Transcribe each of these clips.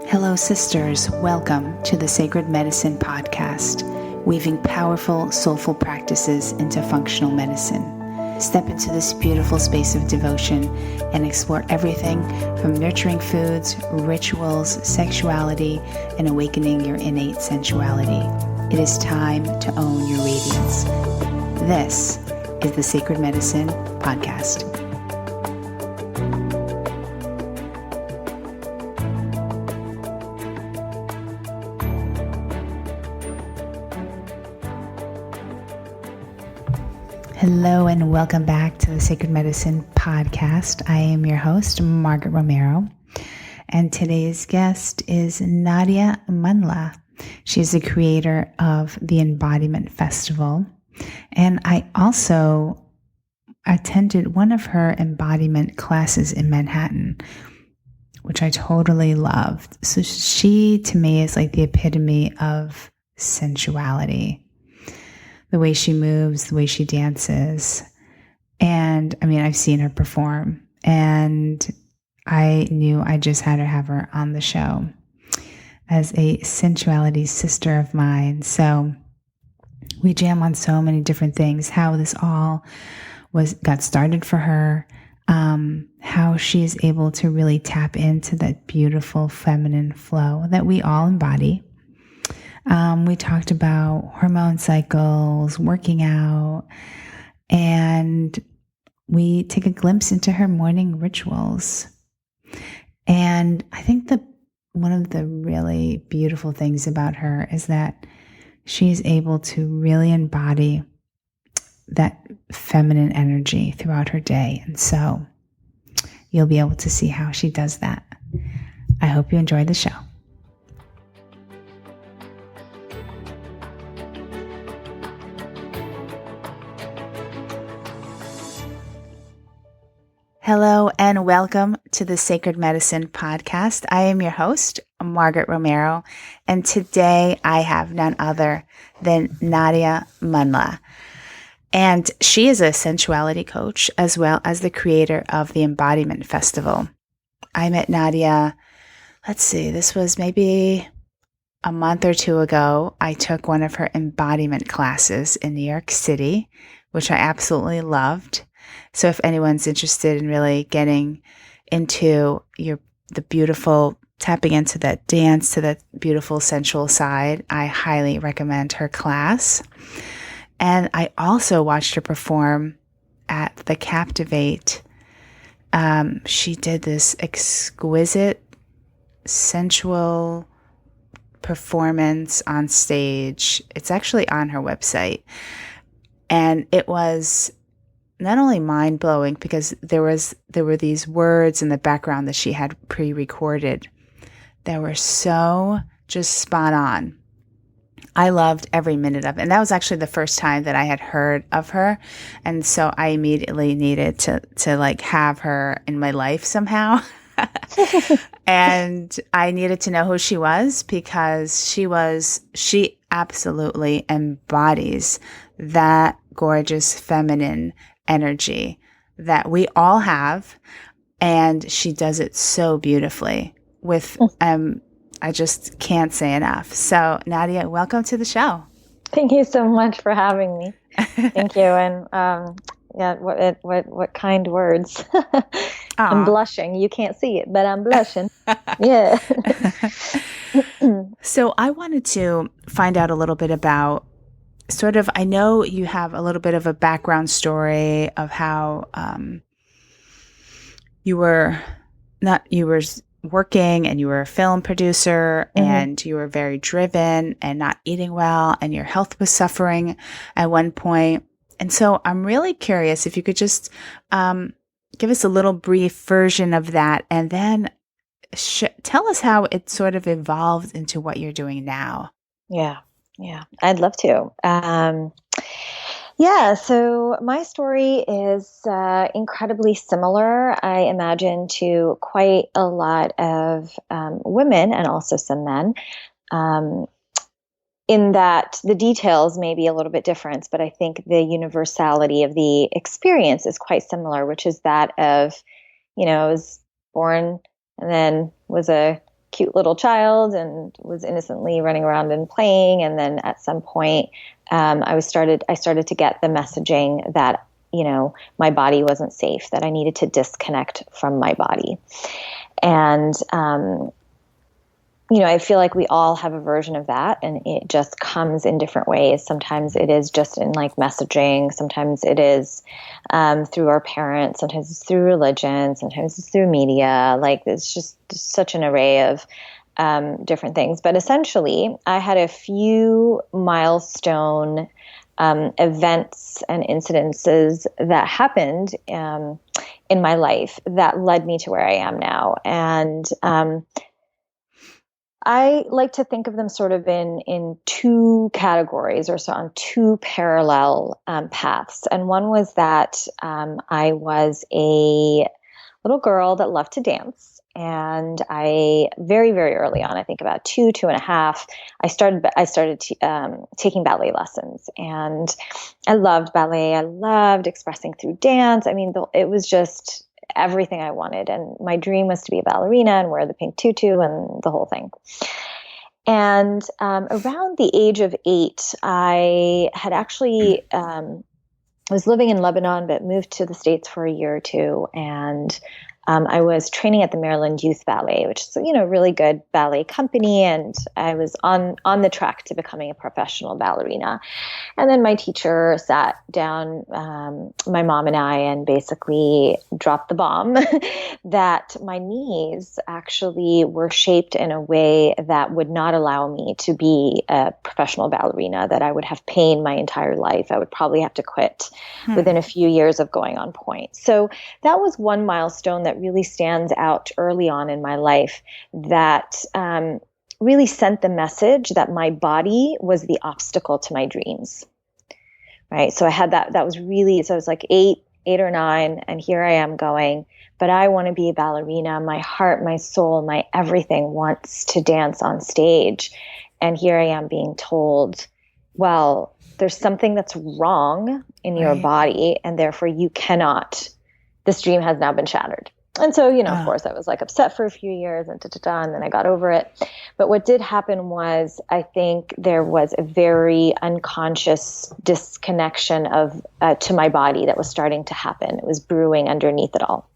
Hello, sisters. Welcome to the Sacred Medicine Podcast, weaving powerful, soulful practices into functional medicine. Step into this beautiful space of devotion and explore everything from nurturing foods, rituals, sexuality, and awakening your innate sensuality. It is time to own your radiance. This is the Sacred Medicine Podcast. Hello and welcome back to the Sacred Medicine Podcast. I am your host, Margaret Romero, and today's guest is Nadia Munla. She's the creator of the Embodiment Festival, and I also attended one of her embodiment classes in Manhattan, which I totally loved. So she, to me, is like the epitome of sensuality. The way she moves, the way she dances. And I mean, I've seen her perform, and I knew I just had to have her on the show as a sensuality sister of mine. So we jam on so many different things, how this all got started for her, how she is able to really tap into that beautiful feminine flow that we all embody. We talked about hormone cycles, working out, and we take a glimpse into her morning rituals. And I think that one of the really beautiful things about her is that she is able to really embody that feminine energy throughout her day. And so you'll be able to see how she does that. I hope you enjoy the show. Hello and welcome to the Sacred Medicine Podcast. I am your host, Margaret Romero, and today I have none other than Nadia Munla. And she is a sensuality coach as well as the creator of the Embodiment Festival. I met Nadia, this was maybe a month or two ago. I took one of her embodiment classes in New York City, which I absolutely loved. So if anyone's interested in really getting into the beautiful, tapping into that dance, to that beautiful sensual side, I highly recommend her class. And I also watched her perform at the Captivate. She did this exquisite, sensual performance on stage. It's actually on her website. And it was not only mind-blowing because there were these words in the background that she had pre-recorded that were so just spot on. I loved every minute of it. And that was actually the first time that I had heard of her. And so I immediately needed to like have her in my life somehow. And I needed to know who she was because she absolutely embodies that gorgeous feminine energy that we all have, and she does it so beautifully with I just can't say enough. So Nadia, welcome to the show. Thank you so much for having me. Thank you. And what kind words. I'm blushing. You can't see it, but I'm blushing. Yeah. So I wanted to find out a little bit about I know you have a little bit of a background story of how you were working and you were a film producer, mm-hmm. and you were very driven and not eating well, and your health was suffering at one point. And so I'm really curious if you could just give us a little brief version of that, and then tell us how it sort of evolved into what you're doing now. Yeah, I'd love to. So my story is incredibly similar, I imagine, to quite a lot of women and also some men, in that the details may be a little bit different, but I think the universality of the experience is quite similar, which is that of, I was born and then was a cute little child and was innocently running around and playing. And then at some point, I started to get the messaging that, my body wasn't safe, that I needed to disconnect from my body. And, I feel like we all have a version of that, and it just comes in different ways. Sometimes it is just in like messaging. Sometimes it is through our parents. Sometimes it's through religion. Sometimes it's through media. Like, it's just such an array of different things. But essentially, I had a few milestone events and incidences that happened in my life that led me to where I am now. And I like to think of them sort of in two categories, or so on two parallel paths. And one was that I was a little girl that loved to dance. And I very, very early on, I think about 2.5, I started taking ballet lessons. And I loved ballet. I loved expressing through dance. I mean, it was just everything I wanted. And my dream was to be a ballerina and wear the pink tutu and the whole thing. And around the age of 8, I had actually was living in Lebanon, but moved to the States for a year or two. And I was training at the Maryland Youth Ballet, which is, really good ballet company. And I was on the track to becoming a professional ballerina. And then my teacher sat down, my mom and I, and basically dropped the bomb that my knees actually were shaped in a way that would not allow me to be a professional ballerina, that I would have pain my entire life. I would probably have to quit within a few years of going on point. So that was one milestone that really stands out early on in my life, that really sent the message that my body was the obstacle to my dreams. Right. So I had that was really, so I was like 8 or 9, and here I am going, but I want to be a ballerina. My heart, my soul, my everything wants to dance on stage. And here I am being told, well, there's something that's wrong in your body, and therefore you cannot, this dream has now been shattered. And so, of course, I was like upset for a few years and and then I got over it. But what did happen was, I think there was a very unconscious disconnection to my body that was starting to happen. It was brewing underneath it all.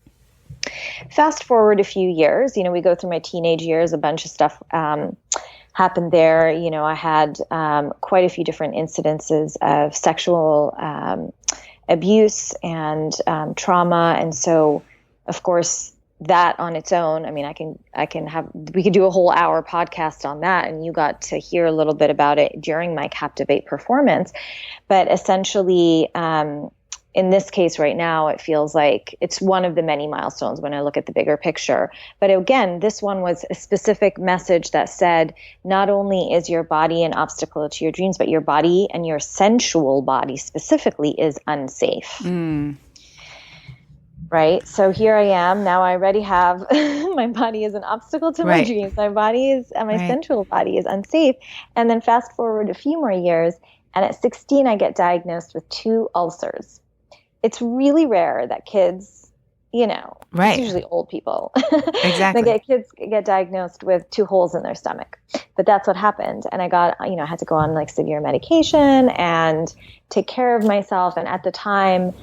Fast forward a few years, we go through my teenage years, a bunch of stuff happened there. I had quite a few different incidences of sexual abuse and trauma. And so, of course, that on its own, I mean, we could do a whole hour podcast on that, and you got to hear a little bit about it during my Captivate performance. But essentially, in this case right now, it feels like it's one of the many milestones when I look at the bigger picture. But again, this one was a specific message that said, not only is your body an obstacle to your dreams, but your body, and your sensual body specifically, is unsafe. Right. So here I am. Now I already have my body is an obstacle to my dreams. My sensual body is unsafe. And then fast forward a few more years, and at 16, I get diagnosed with 2 ulcers. It's really rare that kids, it's usually old people. Exactly. Kids get diagnosed with 2 holes in their stomach. But that's what happened. And I got, I had to go on like severe medication and take care of myself. And at the time,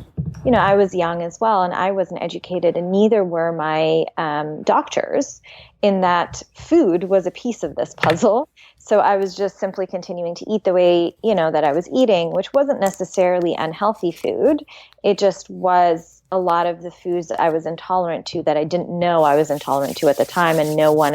I was young as well, and I wasn't educated, and neither were my doctors, in that food was a piece of this puzzle. So I was just simply continuing to eat the way, that I was eating, which wasn't necessarily unhealthy food. It just was a lot of the foods that I was intolerant to that I didn't know I was intolerant to at the time. And no one,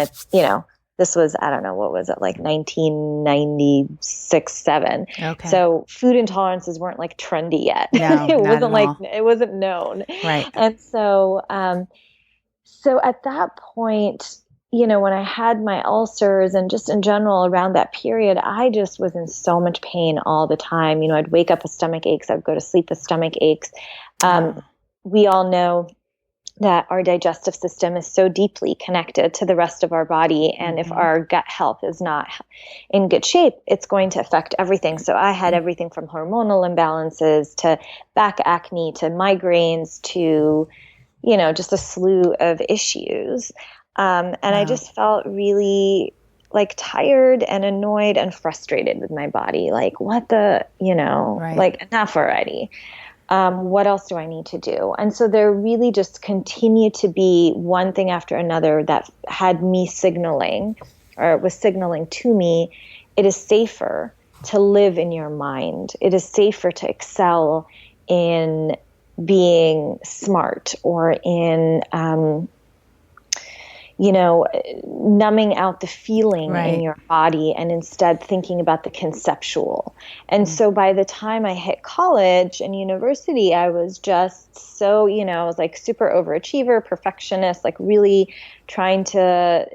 this was, I don't know, what was it, like 1996, 7. Okay. So food intolerances weren't like trendy yet. No, it wasn't known. Right. And so, so at that point, when I had my ulcers and just in general around that period, I just was in so much pain all the time. I'd wake up with stomach aches. I'd go to sleep with stomach aches. We all know that our digestive system is so deeply connected to the rest of our body. And if our gut health is not in good shape, it's going to affect everything. So I had everything from hormonal imbalances to back acne to migraines to, just a slew of issues. And I just felt really like tired and annoyed and frustrated with my body. Like, what the, like enough already. What else do I need to do? And so there really just continued to be one thing after another that had me signaling, or was signaling to me, it is safer to live in your mind. It is safer to excel in being smart, or in, numbing out the feeling in your body, and instead thinking about the conceptual. And so by the time I hit college and university, I was just so, I was like super overachiever, perfectionist, like really trying to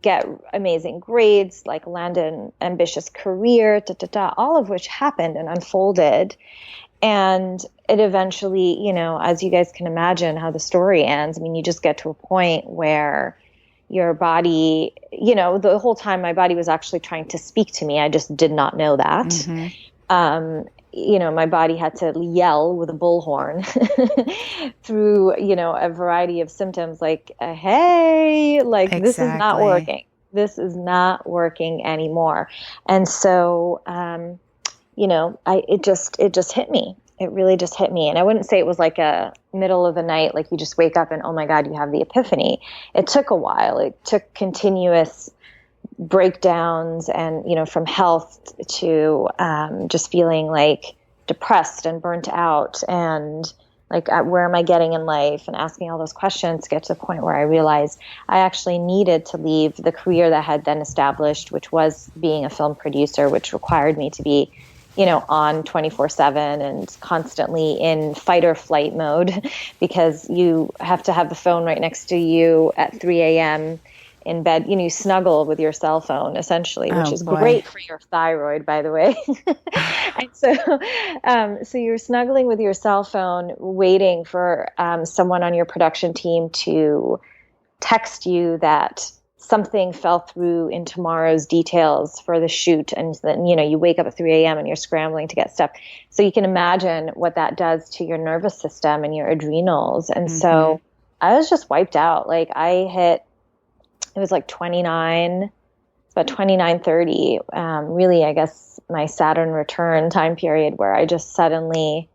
get amazing grades, like land an ambitious career, all of which happened and unfolded. And it eventually, as you guys can imagine how the story ends, I mean, you just get to a point where your body, the whole time my body was actually trying to speak to me. I just did not know that. My body had to yell with a bullhorn through, a variety of symptoms like, hey, like this is not working. This is not working anymore. And so, it just hit me. It really just hit me. And I wouldn't say it was like a middle of the night, like you just wake up and, oh my God, you have the epiphany. It took a while. It took continuous breakdowns and, from health to just feeling like depressed and burnt out and like, where am I getting in life, and asking all those questions to get to the point where I realized I actually needed to leave the career that I had then established, which was being a film producer, which required me to be on 24/7 and constantly in fight or flight mode, because you have to have the phone right next to you at 3 a.m. in bed. You snuggle with your cell phone essentially, which is great for your thyroid, by the way. And so you're snuggling with your cell phone, waiting for someone on your production team to text you that something fell through in tomorrow's details for the shoot. And then, you wake up at 3 a.m. and you're scrambling to get stuff. So you can imagine what that does to your nervous system and your adrenals. And so I was just wiped out. Like it was like 29, about 29, 30, really, I guess my Saturn return time period, where I just suddenly,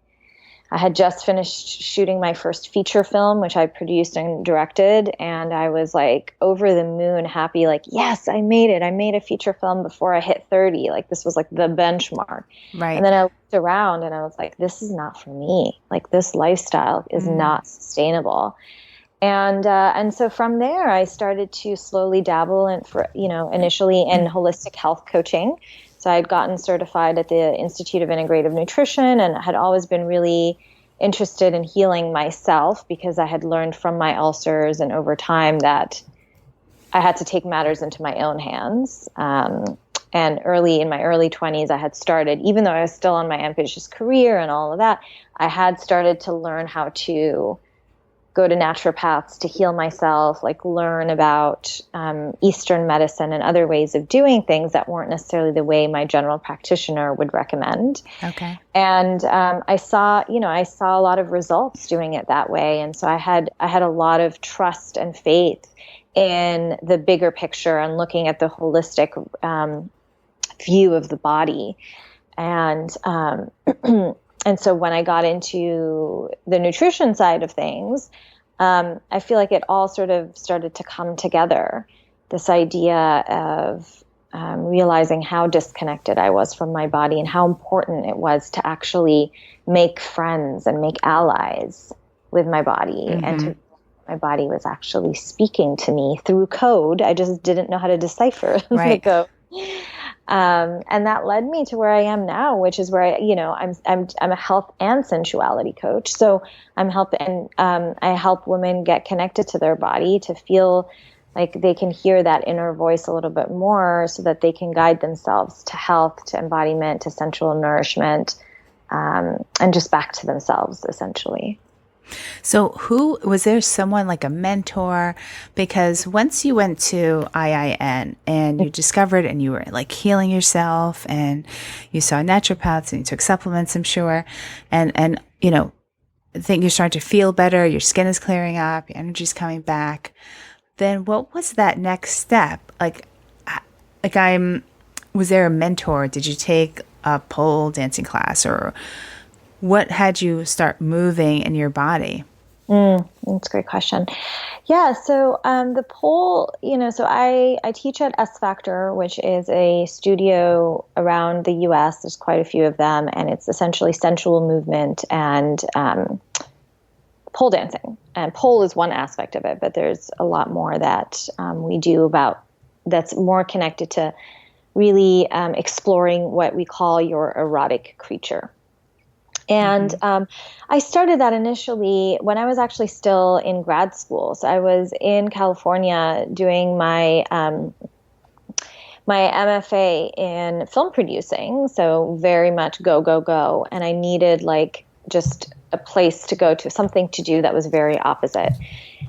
I had just finished shooting my first feature film, which I produced and directed. And I was like over the moon happy, like, yes, I made it. I made a feature film before I hit 30. Like this was like the benchmark. Right. And then I looked around and I was like, this is not for me. Like this lifestyle is not sustainable. And so from there, I started to slowly dabble in, initially in holistic health coaching. So I had gotten certified at the Institute of Integrative Nutrition, and had always been really interested in healing myself, because I had learned from my ulcers and over time that I had to take matters into my own hands. And in my early 20s, I had started, even though I was still on my ambitious career and all of that, I had started to learn how to go to naturopaths to heal myself, like learn about Eastern medicine and other ways of doing things that weren't necessarily the way my general practitioner would recommend. Okay. And I saw a lot of results doing it that way. And so I had a lot of trust and faith in the bigger picture and looking at the holistic view of the body. And and so when I got into the nutrition side of things, I feel like it all sort of started to come together. This idea of realizing how disconnected I was from my body, and how important it was to actually make friends and make allies with my body, and my body was actually speaking to me through code. I just didn't know how to decipher the code. And that led me to where I am now, which is where I'm a health and sensuality coach. So I help women get connected to their body, to feel like they can hear that inner voice a little bit more, so that they can guide themselves to health, to embodiment, to sensual nourishment, and just back to themselves, essentially. So was there someone like a mentor? Because once you went to IIN and you discovered, and you were like healing yourself, and you saw naturopaths and you took supplements, I'm sure. And I think you're starting to feel better. Your skin is clearing up. Your energy's coming back. then what was that next step? Was there a mentor? Did you take a pole dancing class, or what had you start moving in your body? That's a great question. Yeah, so the pole, so I teach at S Factor, which is a studio around the US. There's quite a few of them, and it's essentially sensual movement and pole dancing. And pole is one aspect of it, but there's a lot more that we do that's more connected to really exploring what we call your erotic creature. And I started that initially when I was actually still in grad school. So I was in California doing my MFA in film producing. So very much go, go, go. And I needed just a place to go to, something to do that was very opposite.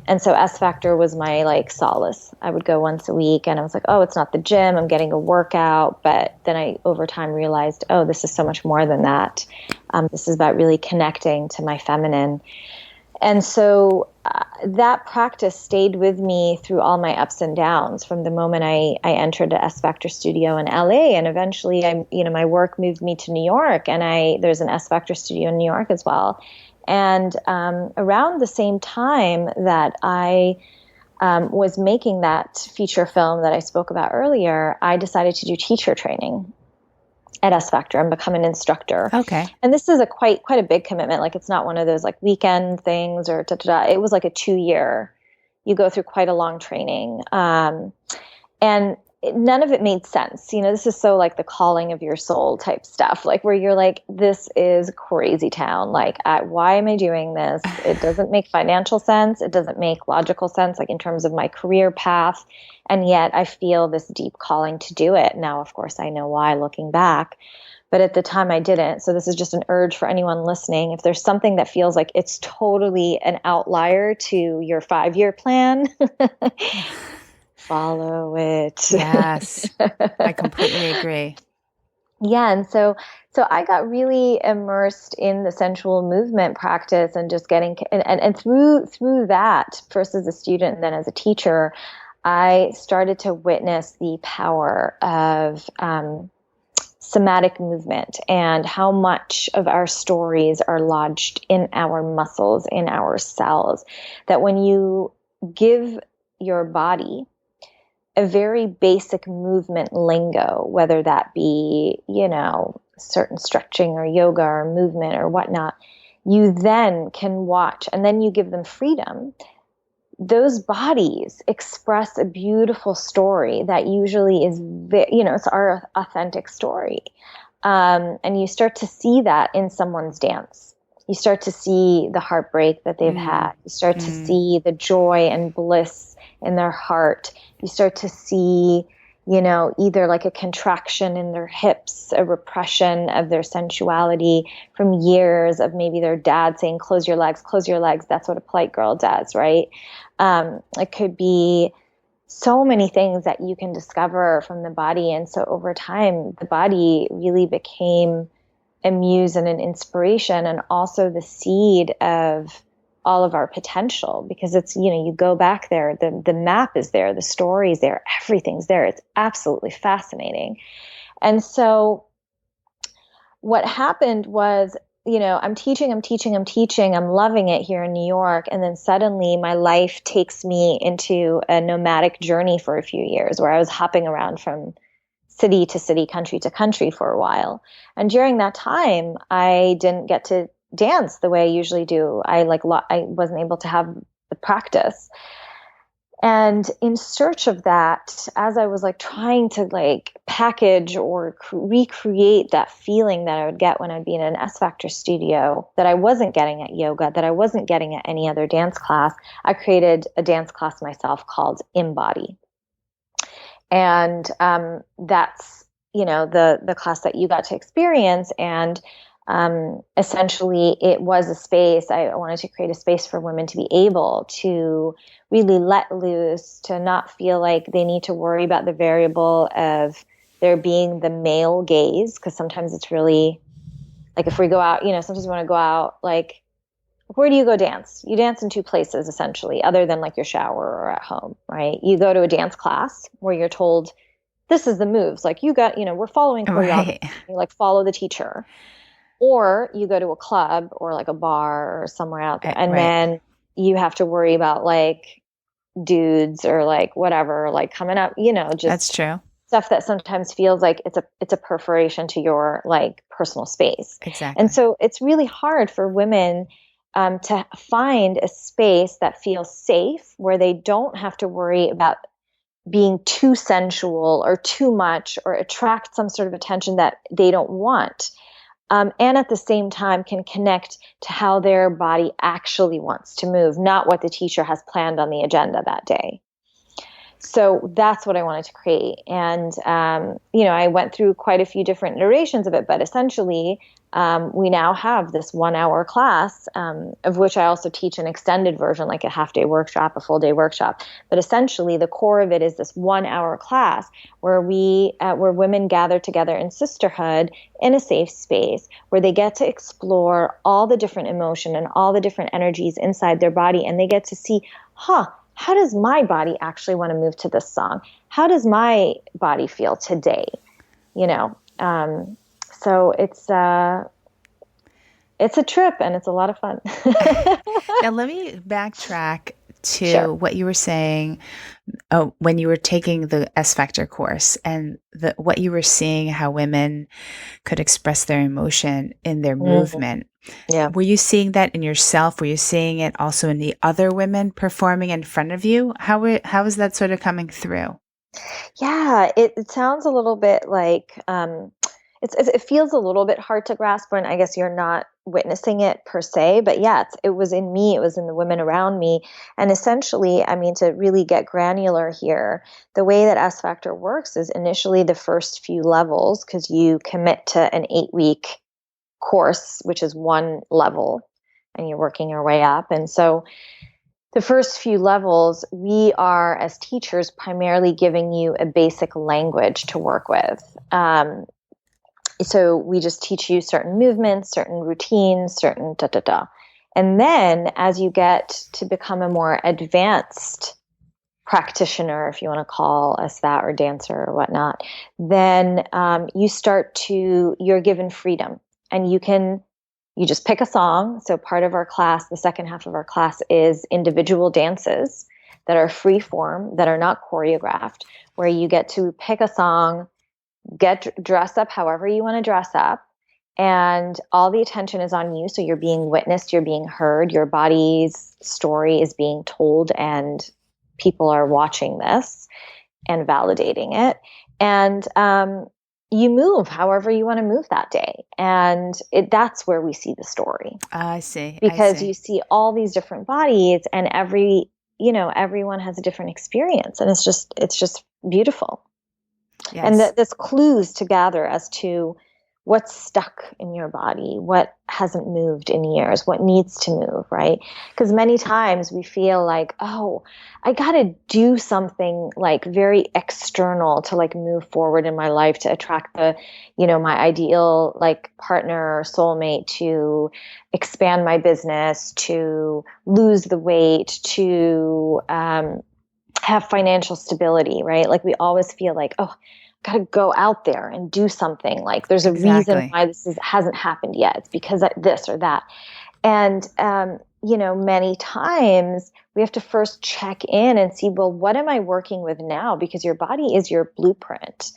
And so S Factor was my solace. I would go once a week and I was like, oh, it's not the gym, I'm getting a workout. But then I over time realized, oh, this is so much more than that. This is about really connecting to my feminine. And so that practice stayed with me through all my ups and downs from the moment I entered the S Factor studio in LA. And eventually my work moved me to New York, and there's an S Factor studio in New York as well. And around the same time that I was making that feature film that I spoke about earlier, I decided to do teacher training at S Factor and become an instructor. Okay. And this is a quite a big commitment. It's not one of those weekend things or da-da-da. It was a 2-year. You go through quite a long training. And none of it made sense. This is so the calling of your soul type stuff, where you're this is crazy town. Why am I doing this? It doesn't make financial sense. It doesn't make logical sense, in terms of my career path. And yet I feel this deep calling to do it. Now, of course, I know why looking back, but at the time I didn't. So this is just an urge for anyone listening. If there's something that feels like it's totally an outlier to your 5-year plan, follow it. Yes, I completely agree. Yeah. And so I got really immersed in the sensual movement practice and just getting, and through that, first as a student and then as a teacher, I started to witness the power of somatic movement and how much of our stories are lodged in our muscles, in our cells, that when you give your body a very basic movement lingo, whether that be, certain stretching or yoga or movement or whatnot, you then can watch, and then you give them freedom. Those bodies express a beautiful story that usually is, it's our authentic story. And you start to see that in someone's dance. You start to see the heartbreak that they've had. You start to see the joy and bliss in their heart. You start to see, either a contraction in their hips, a repression of their sensuality from years of maybe their dad saying, close your legs, close your legs. That's what a polite girl does, right? It could be so many things that you can discover from the body. And so over time, the body really became a muse and an inspiration, and also the seed of all of our potential, because it's, you go back there, the map is there, the story is there, everything's there. It's absolutely fascinating. And so what happened was, I'm teaching, I'm loving it here in New York. And then suddenly my life takes me into a nomadic journey for a few years where I was hopping around from city to city, country to country for a while. And during that time, I didn't get to dance the way I usually do. I wasn't able to have the practice. And in search of that, as I was trying to package or recreate that feeling that I would get when I'd be in an S Factor studio that I wasn't getting at yoga, that I wasn't getting at any other dance class, I created a dance class myself called Embody. And that's, the class that you got to experience. And essentially it was a space, I wanted to create a space for women to be able to really let loose, to not feel like they need to worry about the variable of there being the male gaze. Cause sometimes it's really if we go out, sometimes we want to go out where do you go dance? You dance in two places, essentially, other than like your shower or at home, right? You go to a dance class where you're told, this is the moves. Like you got, we're following choreography. Right. You like follow the teacher. Or you go to a club or like a bar or somewhere out there. And Right. then you have to worry about like dudes or like whatever, like coming up, That's just true. stuff that sometimes feels like it's a perforation to your like personal space. And Exactly. so it's really hard for women to find a space that feels safe where they don't have to worry about being too sensual or too much or attract some sort of attention that they don't want. And at the same time can connect to how their body actually wants to move, not what the teacher has planned on the agenda that day. So that's what I wanted to create. And, I went through quite a few different iterations of it, but essentially, we now have this 1 hour class, of which I also teach an extended version, like a half day workshop, a full day workshop. But essentially the core of it is this 1 hour class where where women gather together in sisterhood in a safe space where they get to explore all the different emotion and all the different energies inside their body. And they get to see, how does my body actually want to move to this song? How does my body feel today? So it's a trip and it's a lot of fun. Now, let me backtrack to Sure. what you were saying when you were taking the S Factor course and what you were seeing how women could express their emotion in their Mm, movement. yeah. Were you seeing that in yourself? Were you seeing it also in the other women performing in front of you? How is that sort of coming through? Yeah, it sounds a little bit like it feels a little bit hard to grasp when I guess you're not witnessing it per se. But yeah, it was in me, it was in the women around me, and essentially, I mean, to really get granular here, the way that S Factor works is initially the first few levels because you commit to an 8-week course, which is one level, and you're working your way up, and so the first few levels, we are, as teachers, primarily giving you a basic language to work with. So we just teach you certain movements, certain routines, certain da da da. And then as you get to become a more advanced practitioner, if you want to call us that, or dancer or whatnot, then you're given freedom and you just pick a song. So part of our class, the second half of our class is individual dances that are free form, that are not choreographed, where you get to pick a song, dress up however you want to dress up, and all the attention is on you. So you're being witnessed, you're being heard, your body's story is being told, and people are watching this and validating it. And you move however you want to move that day. And that's where we see the story. I see. I Because you see. see all these different bodies and everyone has a different experience. And it's just beautiful. And Yes. there's clues to gather as to what's stuck in your body, what hasn't moved in years, what needs to move, right? Because many times we feel like, oh, I got to do something like very external to like move forward in my life, to attract my ideal like partner or soulmate, to expand my business, to lose the weight, to have financial stability, right? Like we always feel like, oh, got to go out there and do something. Like there's a reason Exactly. why hasn't happened yet. It's because of this or that. And, many times we have to first check in and see, well, what am I working with now? Because your body is your blueprint.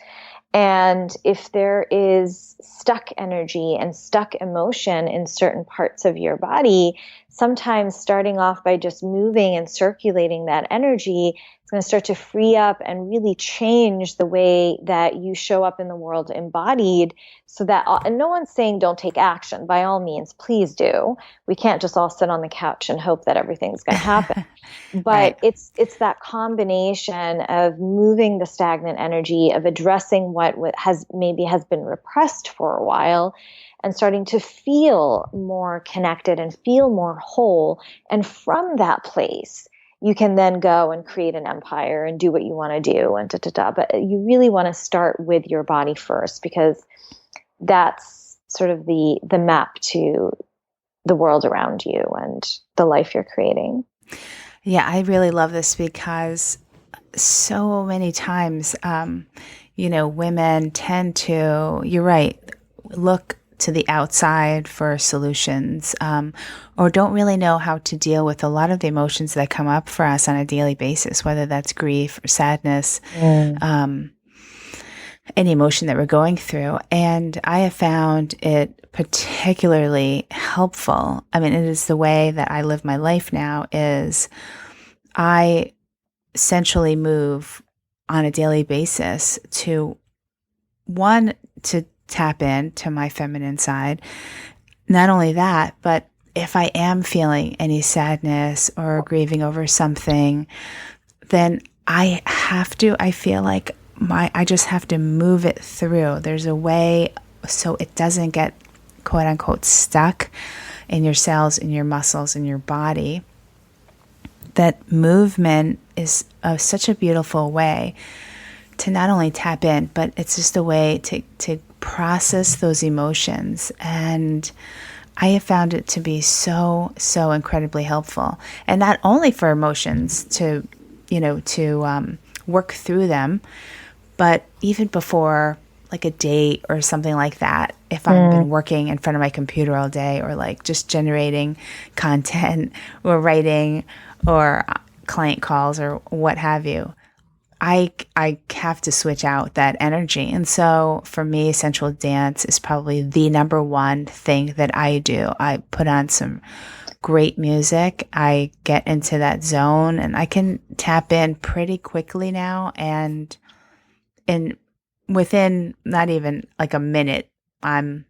And if there is stuck energy and stuck emotion in certain parts of your body, sometimes starting off by just moving and circulating that energy is going to start to free up and really change the way that you show up in the world embodied. So that, and no one's saying don't take action. By all means, please do. We can't just all sit on the couch and hope that everything's going to happen. Right. But it's that combination of moving the stagnant energy, of addressing what has been repressed for a while, and starting to feel more connected and feel more whole. And from that place, you can then go and create an empire and do what you want to do and da da da. But you really want to start with your body first, because that's sort of the map to the world around you and the life you're creating. Yeah, I really love this because so many times, women tend to, you're right, look to the outside for solutions, or don't really know how to deal with a lot of the emotions that come up for us on a daily basis, whether that's grief or sadness, any emotion that we're going through. And I have found it particularly helpful. I mean, it is the way that I live my life now is I sensually move on a daily basis to tap into my feminine side. Not only that, but if I am feeling any sadness or grieving over something, then I feel like I just have to move it through. There's a way so it doesn't get quote unquote stuck in your cells, in your muscles, in your body. That movement is such a beautiful way to not only tap in, but it's just a way to process those emotions. And I have found it to be so, so incredibly helpful. And not only for emotions to work through them, but even before like a date or something like that, if I've been working in front of my computer all day or like just generating content or writing or client calls or what have you, I have to switch out that energy. And so for me, sensual dance is probably the number one thing that I do. I put on some great music. I get into that zone and I can tap in pretty quickly now. And within not even like a minute, I'm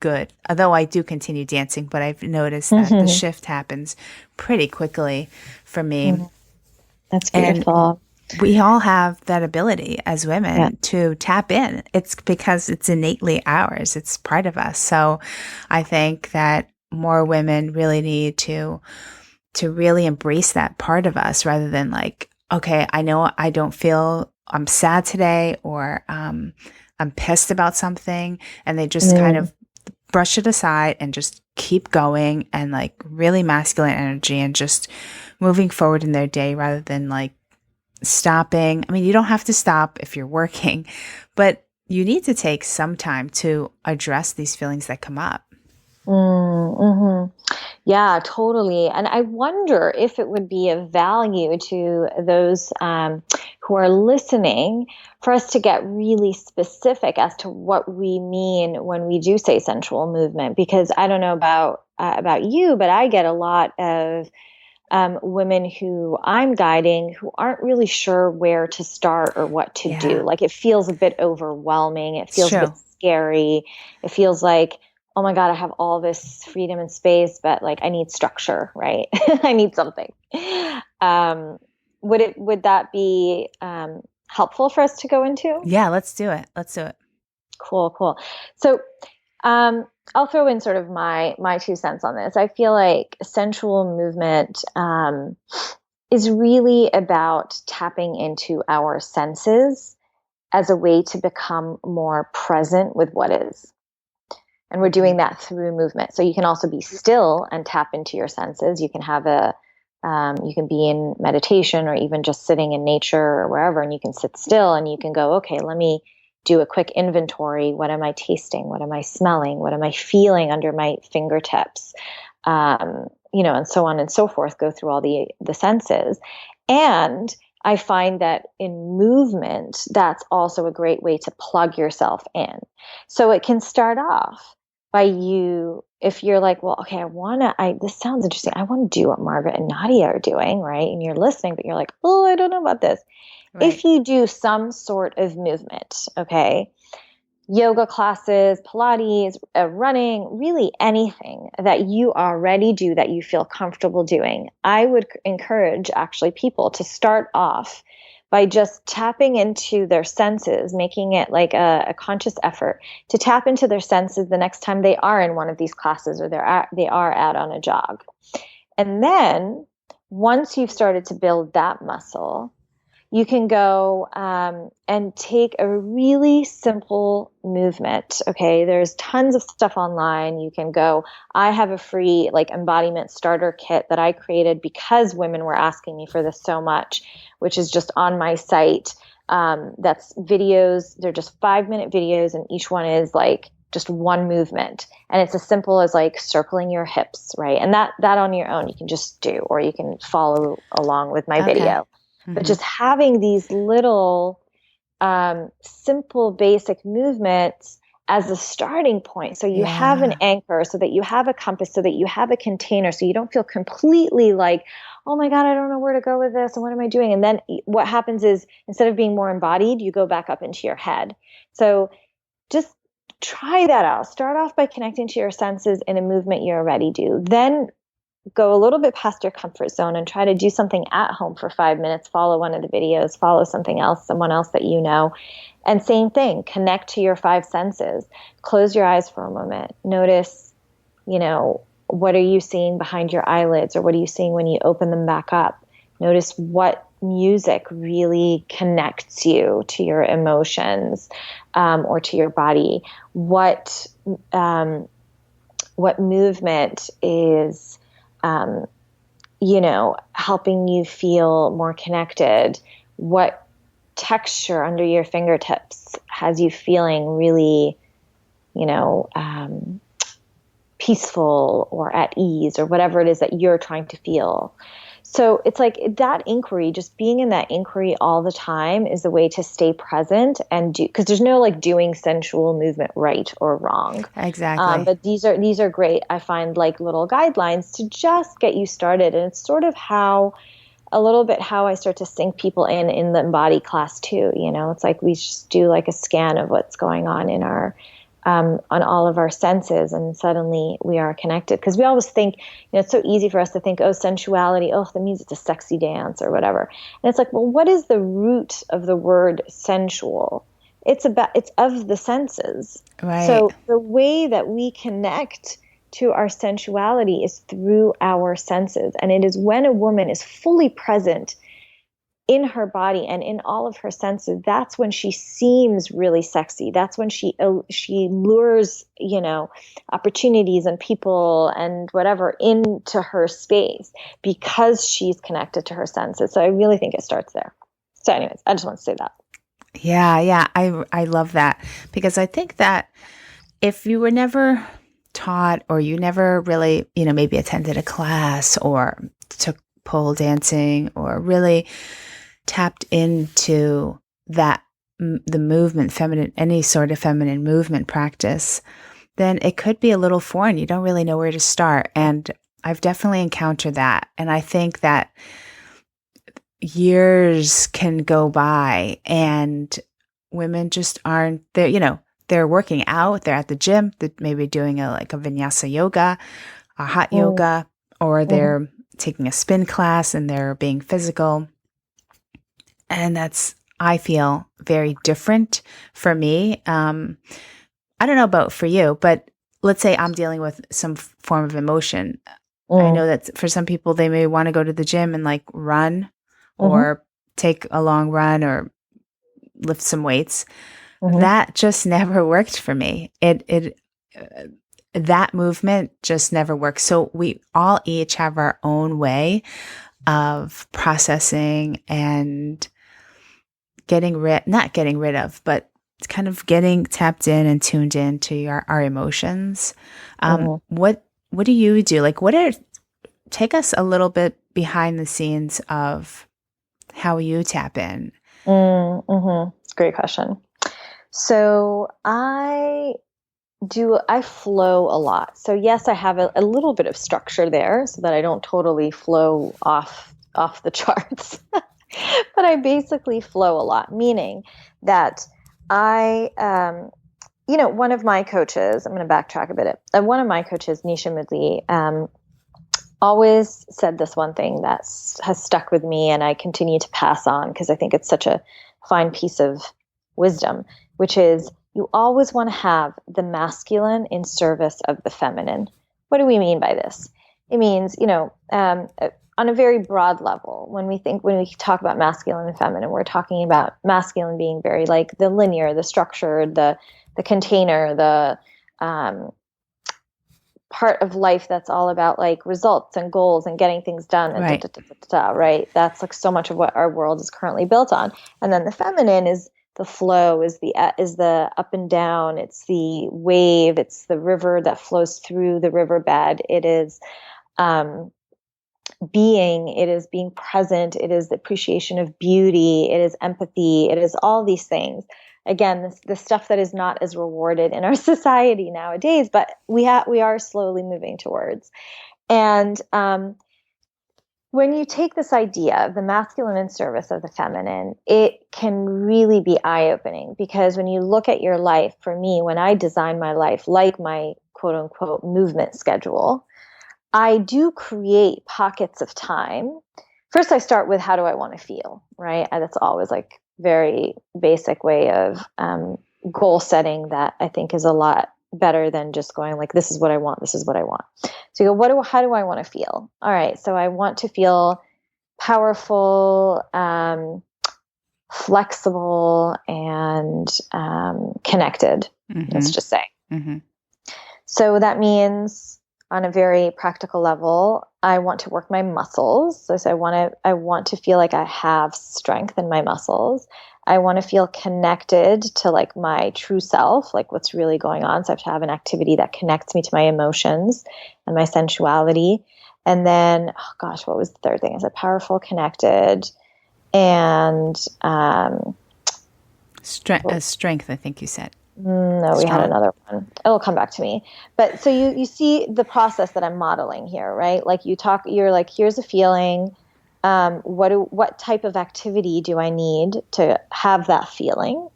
good. Although I do continue dancing, but I've noticed that the shift happens pretty quickly for me. That's beautiful. And we all have that ability as women to tap in. It's because it's innately ours. It's part of us. So I think that more women really need to really embrace that part of us rather than like, okay, I know I don't feel I'm sad today or I'm pissed about something. And they just kind of brush it aside and just keep going and like really masculine energy and just moving forward in their day rather than like stopping. I mean, you don't have to stop if you're working, but you need to take some time to address these feelings that come up. Yeah, totally. And I wonder if it would be of value to those who are listening for us to get really specific as to what we mean when we do say sensual movement. Because I don't know about you, but I get a lot of women who I'm guiding who aren't really sure where to start or what to do. Like it feels a bit overwhelming. It feels a bit scary. It feels like, oh my God, I have all this freedom and space, but like I need structure, right? I need something. Would that be helpful for us to go into? Yeah, let's do it. Cool. So I'll throw in sort of my 2 cents on this. I feel like sensual movement is really about tapping into our senses as a way to become more present with what is. And we're doing that through movement. So you can also be still and tap into your senses. You can have you can be in meditation or even just sitting in nature or wherever, and you can sit still and you can go, okay, let me do a quick inventory. What am I tasting? What am I smelling? What am I feeling under my fingertips? And so on and so forth, go through all the senses. And I find that in movement, that's also a great way to plug yourself in. So it can start off by you, if you're like, well, okay, this sounds interesting. I want to do what Margaret and Nadia are doing, right? And you're listening, but you're like, oh, I don't know about this. Right. If you do some sort of movement, okay, yoga classes, Pilates, running, really anything that you already do that you feel comfortable doing, I would encourage actually people to start off by just tapping into their senses, making it like a conscious effort to tap into their senses the next time they are in one of these classes or they are out on a jog. And then once you've started to build that muscle, You can go and take a really simple movement. Okay, there's tons of stuff online. You can go. I have a free like embodiment starter kit that I created because women were asking me for this so much, which is just on my site. That's videos. They're just 5-minute videos, and each one is like just one movement, and it's as simple as like circling your hips, right? And that on your own you can just do, or you can follow along with my video. But just having these little simple basic movements as a starting point, so you have an anchor, so that you have a compass, so that you have a container, so you don't feel completely like, oh my God, I don't know where to go with this and what am I doing? And then what happens is, instead of being more embodied, you go back up into your head. So just try that out. Start off by connecting to your senses in a movement you already do. Then go a little bit past your comfort zone and try to do something at home for 5 minutes. Follow one of the videos, follow something else, someone else that you know. And same thing, connect to your 5 senses. Close your eyes for a moment. Notice, what are you seeing behind your eyelids, or what are you seeing when you open them back up? Notice what music really connects you to your emotions, or to your body. What movement is helping you feel more connected? What texture under your fingertips has you feeling really, peaceful or at ease, or whatever it is that you're trying to feel? So it's like that inquiry, just being in that inquiry all the time is the way to stay present and do, because there's no like doing sensual movement right or wrong. Exactly. But these are great. I find like little guidelines to just get you started. And it's sort of a little bit how I start to sync people in the Embody class too. It's like we just do like a scan of what's going on in our, on all of our senses, and suddenly we are connected. Because we always think, it's so easy for us to think, oh, sensuality, oh, that means it's a sexy dance or whatever. And it's like, well, what is the root of the word sensual? It's of the senses. Right. So the way that we connect to our sensuality is through our senses. And it is when a woman is fully present in her body and in all of her senses, that's when she seems really sexy. That's when she lures, opportunities and people and whatever into her space, because she's connected to her senses. So I really think it starts there. So anyways, I just want to say that. Yeah. I love that, because I think that if you were never taught, or you never really, maybe attended a class or took pole dancing, or really tapped into that, the movement, any sort of feminine movement practice, then it could be a little foreign. You don't really know where to start. And I've definitely encountered that. And I think that years can go by and women just aren't there, they're working out, they're at the gym, they're maybe doing a vinyasa yoga, a hot yoga, or they're taking a spin class and they're being physical. And that's, I feel, very different for me. I don't know about for you, but let's say I'm dealing with some form of emotion. I know that for some people, they may want to go to the gym and like run or take a long run or lift some weights. That just never worked for me. That movement just never works. So we all each have our own way of processing and not getting rid of, but kind of getting tapped in and tuned in to our emotions. What do you do? Like, take us a little bit behind the scenes of how you tap in. Great question. So I flow a lot. So yes, I have a little bit of structure there so that I don't totally flow off the charts. But I basically flow a lot, meaning that I, one of my coaches, I'm going to backtrack a bit. One of my coaches, Nadia Munla, always said this one thing that has stuck with me, and I continue to pass on because I think it's such a fine piece of wisdom, which is you always want to have the masculine in service of the feminine. What do we mean by this? It means, on a very broad level, when we talk about masculine and feminine, we're talking about masculine being very like the linear, the structured, the container, the part of life that's all about like results and goals and getting things done and Right. right? That's like so much of what our world is currently built on. And then the feminine is the flow, is the up and down, it's the wave, it's the river that flows through the riverbed. It is it is being present, it is the appreciation of beauty, it is empathy, it is all these things. Again, the stuff that is not as rewarded in our society nowadays, but we are slowly moving towards. And when you take this idea of the masculine in service of the feminine, it can really be eye-opening, because when you look at your life, for me, when I design my life, like my quote unquote movement schedule, I do create pockets of time. First, I start with how do I want to feel, right? And that's always like very basic way of goal setting that I think is a lot better than just going like, this is what I want, this is what I want. So you go, how do I want to feel? All right, so I want to feel powerful, flexible, and connected, let's just say. Mm-hmm. So that means, on a very practical level, I want to work my muscles. So I want to feel like I have strength in my muscles. I want to feel connected to like my true self, like what's really going on. So I have to have an activity that connects me to my emotions and my sensuality. And then, oh gosh, what was the third thing? I said powerful, connected, and strength, I think you said. No, we had another one. It'll come back to me. But so you see the process that I'm modeling here, right? Like you're like, here's a feeling. What type of activity do I need to have that feeling?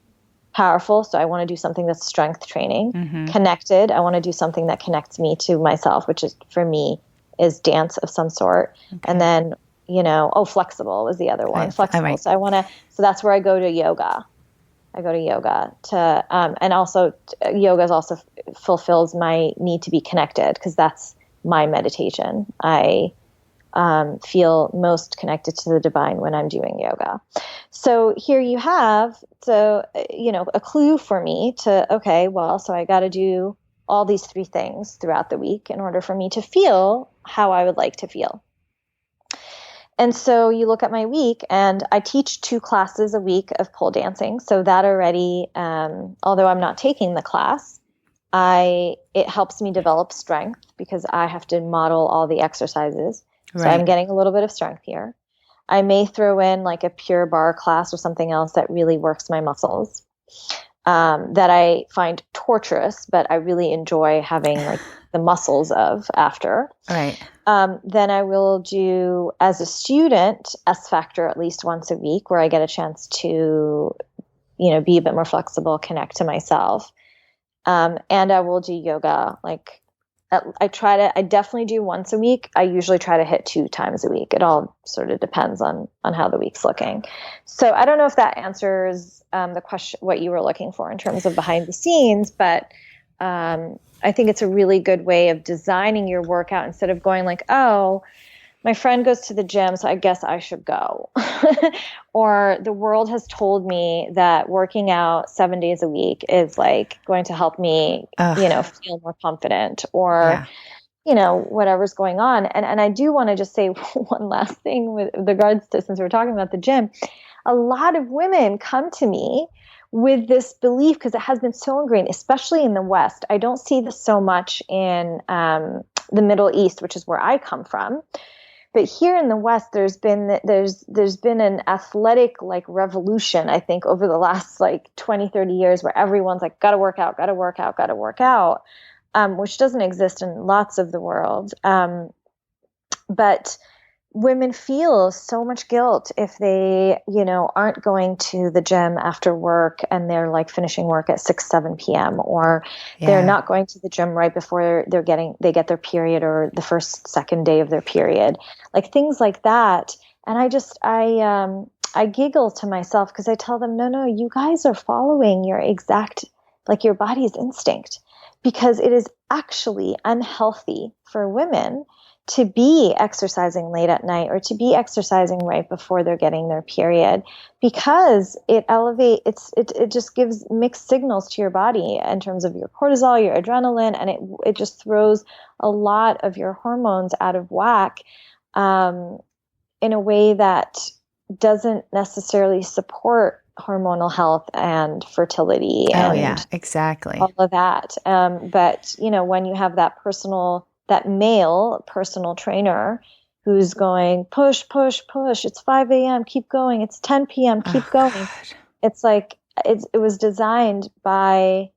Powerful. So I want to do something that's strength training. Mm-hmm. Connected. I want to do something that connects me to myself, which is for me is dance of some sort. Okay. And then, flexible was the other one. Flexible. Right. So that's where I go to yoga. I go to yoga and also yoga also fulfills my need to be connected, because that's my meditation. I feel most connected to the divine when I'm doing yoga. So here you have, a clue for me to, so I got to do all these three things throughout the week in order for me to feel how I would like to feel. And so you look at my week, and I teach 2 classes a week of pole dancing. So that already, although I'm not taking the class, it helps me develop strength, because I have to model all the exercises. Right. So I'm getting a little bit of strength here. I may throw in like a pure barre class or something else that really works my muscles, that I find torturous, but I really enjoy having like the muscles of after. Right. Then I will do, as a student, S Factor at least once a week, where I get a chance to, be a bit more flexible, connect to myself. And I will do yoga. Like I definitely do once a week. I usually try to hit 2 times a week. It all sort of depends on how the week's looking. So I don't know if that answers the question, what you were looking for in terms of behind the scenes, but I think it's a really good way of designing your workout, instead of going like, oh, my friend goes to the gym, so I guess I should go. Or the world has told me that working out 7 days a week is like going to help me, feel more confident, or, whatever's going on. And I do want to just say one last thing with regards to, since we're talking about the gym, a lot of women come to me with this belief, because it has been so ingrained, especially in the West. I don't see this so much in the Middle East, which is where I come from. But here in the West, there's been an athletic like revolution, I think, over the last like 20, 30 years, where everyone's like, gotta work out, which doesn't exist in lots of the world. But women feel so much guilt if they, aren't going to the gym after work, and they're like finishing work at 6, 7 p.m. or they're not going to the gym right before they get their period, or the second day of their period, like things like that. And I giggle to myself, because I tell them, no, you guys are following your exact, like your body's instinct, because it is actually unhealthy for women to be exercising late at night or to be exercising right before they're getting their period, because it just gives mixed signals to your body in terms of your cortisol, your adrenaline, and it just throws a lot of your hormones out of whack in a way that doesn't necessarily support hormonal health and fertility and exactly. all of that. But when you have that male personal trainer who's going, push, push, push. It's 5 a.m. Keep going. It's 10 p.m. Keep going. God. It's like, it was designed by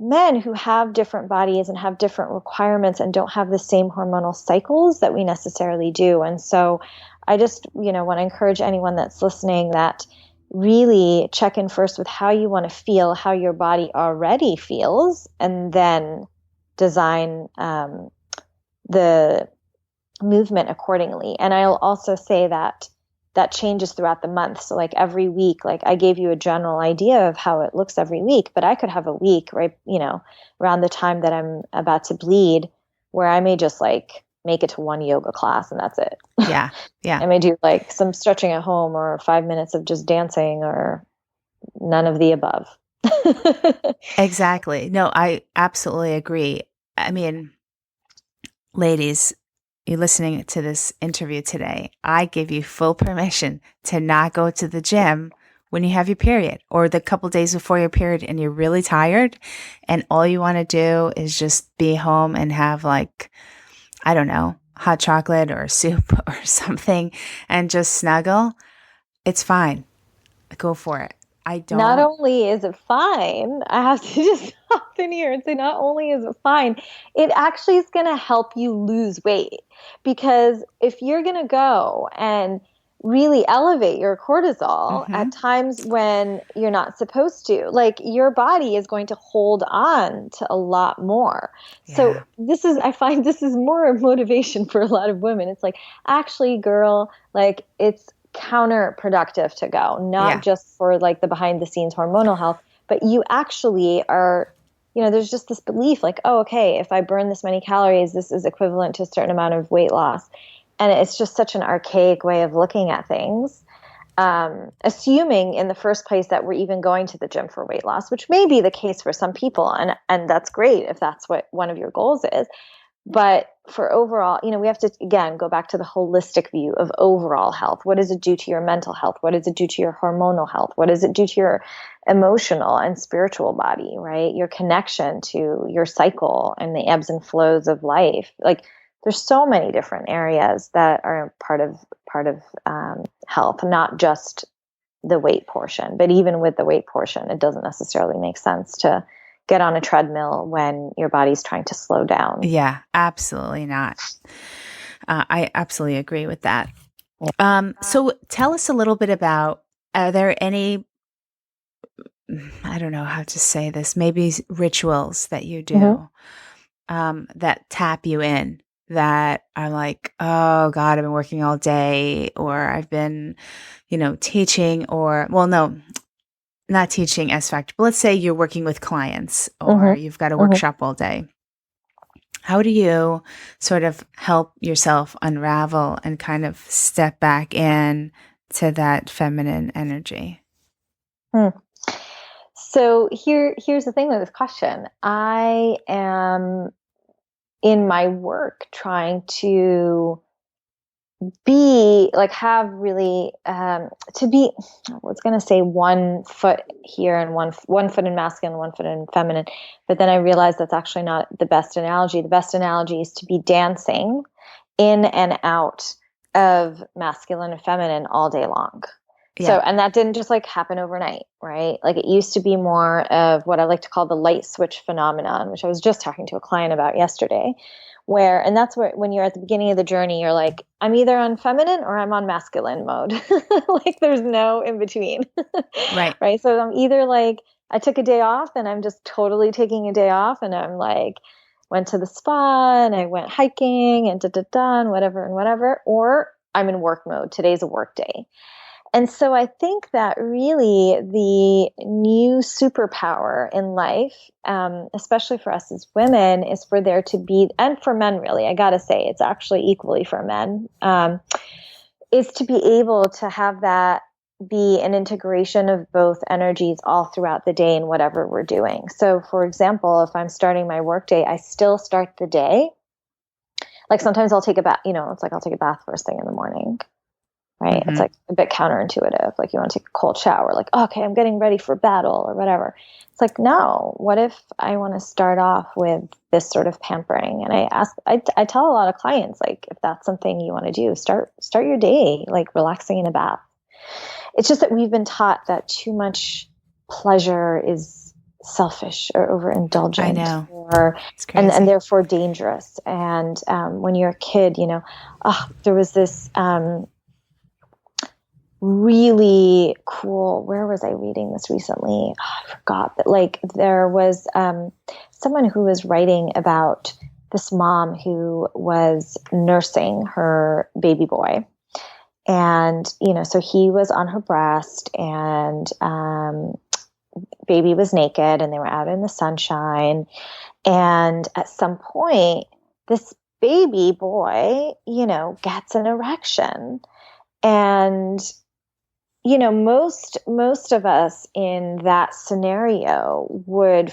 men who have different bodies and have different requirements and don't have the same hormonal cycles that we necessarily do. And so I just, want to encourage anyone that's listening that really check in first with how you want to feel, how your body already feels, and then design the movement accordingly. And I'll also say that changes throughout the month. So like every week, like I gave you a general idea of how it looks every week, but I could have a week, right, around the time that I'm about to bleed, where I may just like make it to one yoga class and that's it. Yeah. Yeah. I may do like some stretching at home or 5 minutes of just dancing or none of the above. Exactly. No, I absolutely agree. I mean, ladies, you're listening to this interview today. I give you full permission to not go to the gym when you have your period or the couple days before your period and you're really tired and all you want to do is just be home and have like, I don't know, hot chocolate or soup or something and just snuggle. It's fine. Go for it. I don't. Not only is it fine, I have to just hop in here and say, not only is it fine, it actually is going to help you lose weight. Because if you're going to go and really elevate your cortisol at times when you're not supposed to, like your body is going to hold on to a lot more. Yeah. So I find this is more motivation for a lot of women. It's like, actually, girl, like it's counterproductive to go, not just for like the behind the scenes hormonal health, but you actually are, there's just this belief like, oh, okay, if I burn this many calories, this is equivalent to a certain amount of weight loss. And it's just such an archaic way of looking at things, assuming in the first place that we're even going to the gym for weight loss, which may be the case for some people. And that's great if that's what one of your goals is. But for overall, we have to, again, go back to the holistic view of overall health. What does it do to your mental health? What does it do to your hormonal health? What does it do to your emotional and spiritual body, right? Your connection to your cycle and the ebbs and flows of life. Like there's so many different areas that are part of health, not just the weight portion. But even with the weight portion, it doesn't necessarily make sense to get on a treadmill when your body's trying to slow down. Yeah, absolutely not. I absolutely agree with that. So tell us a little bit about, are there any, I don't know how to say this, maybe rituals that you do that tap you in, that are like, oh God, I've been working all day, or I've been, teaching, or, well, no, not teaching as fact, but let's say you're working with clients or you've got a workshop all day. How do you sort of help yourself unravel and kind of step back in to that feminine energy? So here's the thing with this question. I am in my work trying to be like, have really, to be, I was going to say 1 foot here and one foot in masculine, 1 foot in feminine. But then I realized that's actually not the best analogy. The best analogy is to be dancing in and out of masculine and feminine all day long. Yeah. So, and that didn't just like happen overnight, right? Like it used to be more of what I like to call the light switch phenomenon, which I was just talking to a client about yesterday. And that's where, when you're at the beginning of the journey, you're like, I'm either on feminine or I'm on masculine mode. Like there's no in between. Right. Right. So I'm either like, I took a day off and I'm just totally taking a day off and I'm like, went to the spa and I went hiking and and whatever, or I'm in work mode. Today's a work day. And so I think that really the new superpower in life, especially for us as women, is for there to be, and for men really, I got to say, it's actually equally for men, is to be able to have that be an integration of both energies all throughout the day in whatever we're doing. So for example, if I'm starting my workday, I still start the day. Like sometimes I'll take a bath, it's like I'll take a bath first thing in the morning. Right. Mm-hmm. It's like a bit counterintuitive. Like you want to take a cold shower, like, oh, okay, I'm getting ready for battle or whatever. It's like, no, what if I want to start off with this sort of pampering? And I tell a lot of clients, like, if that's something you want to do, start your day, like relaxing in a bath. It's just that we've been taught that too much pleasure is selfish or overindulgent. I know. It's crazy. And therefore dangerous. And when you're a kid, there was this, really cool, where was I reading this recently? I forgot, but like there was someone who was writing about this mom who was nursing her baby boy. And, so he was on her breast and baby was naked and they were out in the sunshine. And at some point, this baby boy, gets an erection. And most of us in that scenario would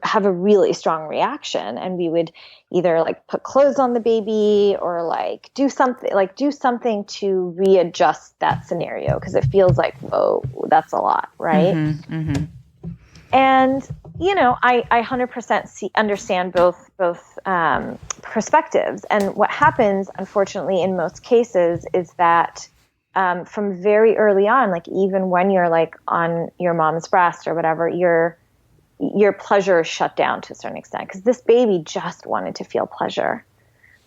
have a really strong reaction, and we would either like put clothes on the baby or like do something to readjust that scenario, because it feels like, whoa, that's a lot, right? Mm-hmm, mm-hmm. And I 100% understand both perspectives. And what happens, unfortunately, in most cases, is that from very early on, like even when you're like on your mom's breast or whatever, your pleasure is shut down to a certain extent, because this baby just wanted to feel pleasure,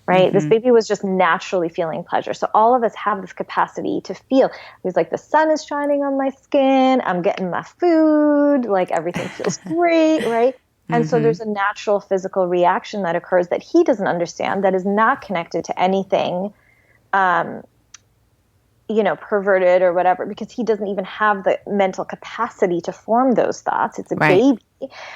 right? Mm-hmm. This baby was just naturally feeling pleasure. So all of us have this capacity to feel. It was like the sun is shining on my skin, I'm getting my food, like everything feels great, right? And so there's a natural physical reaction that occurs that he doesn't understand, that is not connected to anything perverted or whatever, because he doesn't even have the mental capacity to form those thoughts. It's a baby.